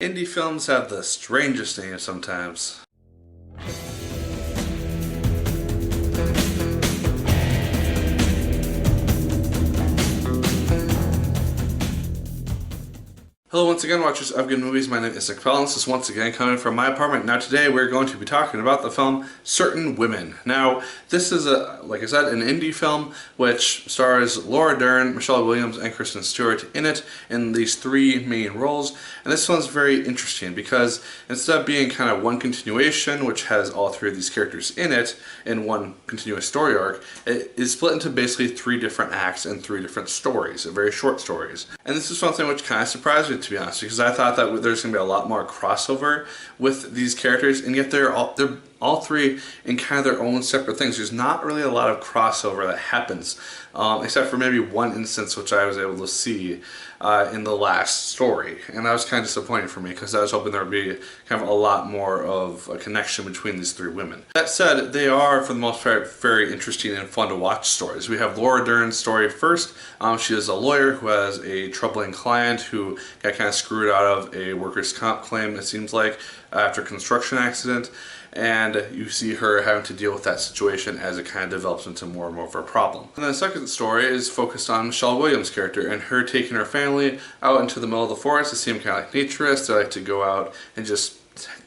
Indie films have the strangest names sometimes. Hello once again, watchers of good movies. My name is Nick Pell, and this is once again coming from my apartment. Now today we're going to be talking about the film Certain Women. Now this is, like I said, an indie film which stars Laura Dern, Michelle Williams, and Kristen Stewart in it in these three main roles. And this one's very interesting because instead of being kind of one continuation, which has all three of these characters in it in one continuous story arc, it is split into basically three different acts and three different stories, very short stories. And this is something which kind of surprised me, to be honest, because I thought that there's going to be a lot more crossover with these characters, and yet they're all three in kind of their own separate things. There's not really a lot of crossover that happens, except for maybe one instance which I was able to see in the last story, and that was kind of disappointing for me because I was hoping there would be kind of a lot more of a connection between these three women. That said, they are for the most part very interesting and fun to watch stories. We have Laura Dern's story first. She is a lawyer who has a troubling client who got kind of screwed out of a workers' comp claim, it seems like, after a construction accident. And you see her having to deal with that situation as it kind of develops into more and more of a problem. And then the second story is focused on Michelle Williams' character and her taking her family out into the middle of the forest. They seem kind of like naturists. They like to go out and just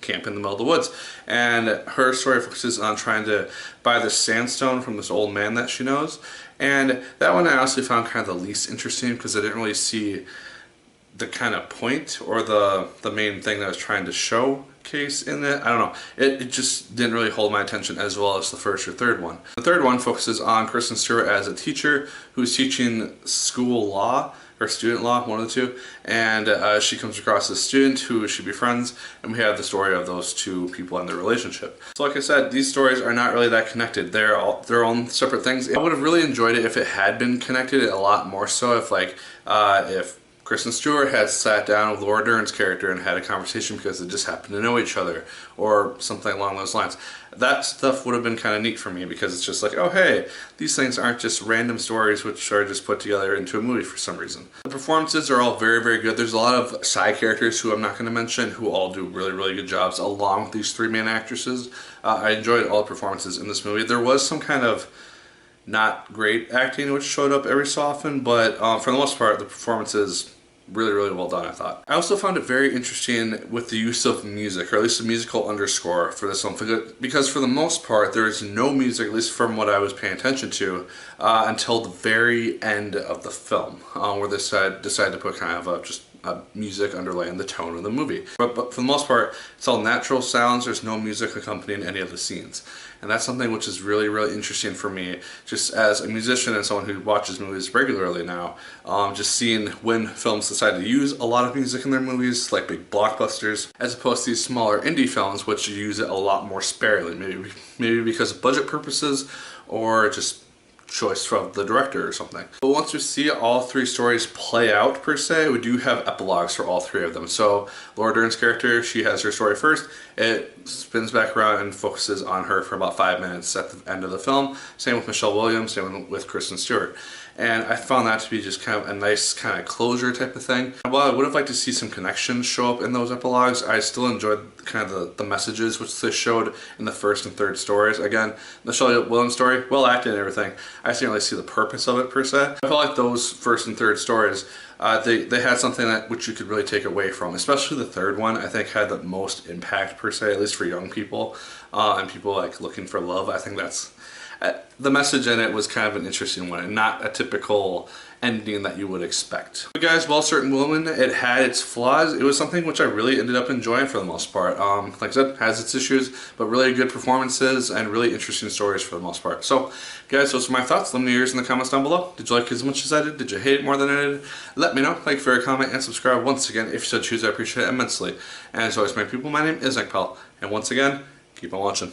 camp in the middle of the woods. And her story focuses on trying to buy this sandstone from this old man that she knows. And that one I honestly found kind of the least interesting because I didn't really see the kind of point or the main thing that I was trying to showcase in it. I don't know. It just didn't really hold my attention as well as the first or third one. The third one focuses on Kristen Stewart as a teacher who's teaching school law or student law, one of the two, and she comes across a student who she befriends, and we have the story of those two people and their relationship. So like I said, these stories are not really that connected. They're all their own separate things. I would have really enjoyed it if it had been connected a lot more so, if Kristen Stewart had sat down with Laura Dern's character and had a conversation because they just happened to know each other or something along those lines. That stuff would have been kind of neat for me because it's just like, oh hey, these things aren't just random stories which are just put together into a movie for some reason. The performances are all very, very good. There's a lot of side characters who I'm not going to mention who all do really, really good jobs along with these three main actresses. I enjoyed all the performances in this movie. There was some kind of not great acting which showed up every so often, but for the most part the performances really, really well done, I thought. I also found it very interesting with the use of music, or at least a musical underscore for this film, because for the most part there is no music, at least from what I was paying attention to, until the very end of the film, where they decided to put kind of just music underlying the tone of the movie. But for the most part, it's all natural sounds. There's no music accompanying any of the scenes. And that's something which is really, really interesting for me, just as a musician and someone who watches movies regularly now, just seeing when films decide to use a lot of music in their movies, like big blockbusters, as opposed to these smaller indie films which use it a lot more sparingly, maybe because of budget purposes or just choice from the director or something. But once we see all three stories play out per se, we do have epilogues for all three of them. So Laura Dern's character, she has her story first, it spins back around and focuses on her for about 5 minutes at the end of the film. Same with Michelle Williams, same with Kristen Stewart. And I found that to be just kind of a nice kind of closure type of thing. While I would have liked to see some connections show up in those epilogues, I still enjoyed kind of the messages which they showed in the first and third stories. Again, the Michelle Williams story, well acted and everything. I just didn't really see the purpose of it per se. I felt like those first and third stories, they had something which you could really take away from. Especially the third one, I think had the most impact per se, at least for young people and people like looking for love. I think that's the message in it was kind of an interesting one and not a typical ending that you would expect. But guys, well, Certain Women, it had its flaws. It was something which I really ended up enjoying for the most part. Like I said, has its issues, but really good performances and really interesting stories for the most part. So guys, those are my thoughts. Let me know yours in the comments down below. Did you like it as much as I did? Did you hate it more than I did? Let me know. Like, favorite, comment, and subscribe once again if you so choose. I appreciate it immensely. And as always, my people, my name is Nick Pell, and once again, keep on watching.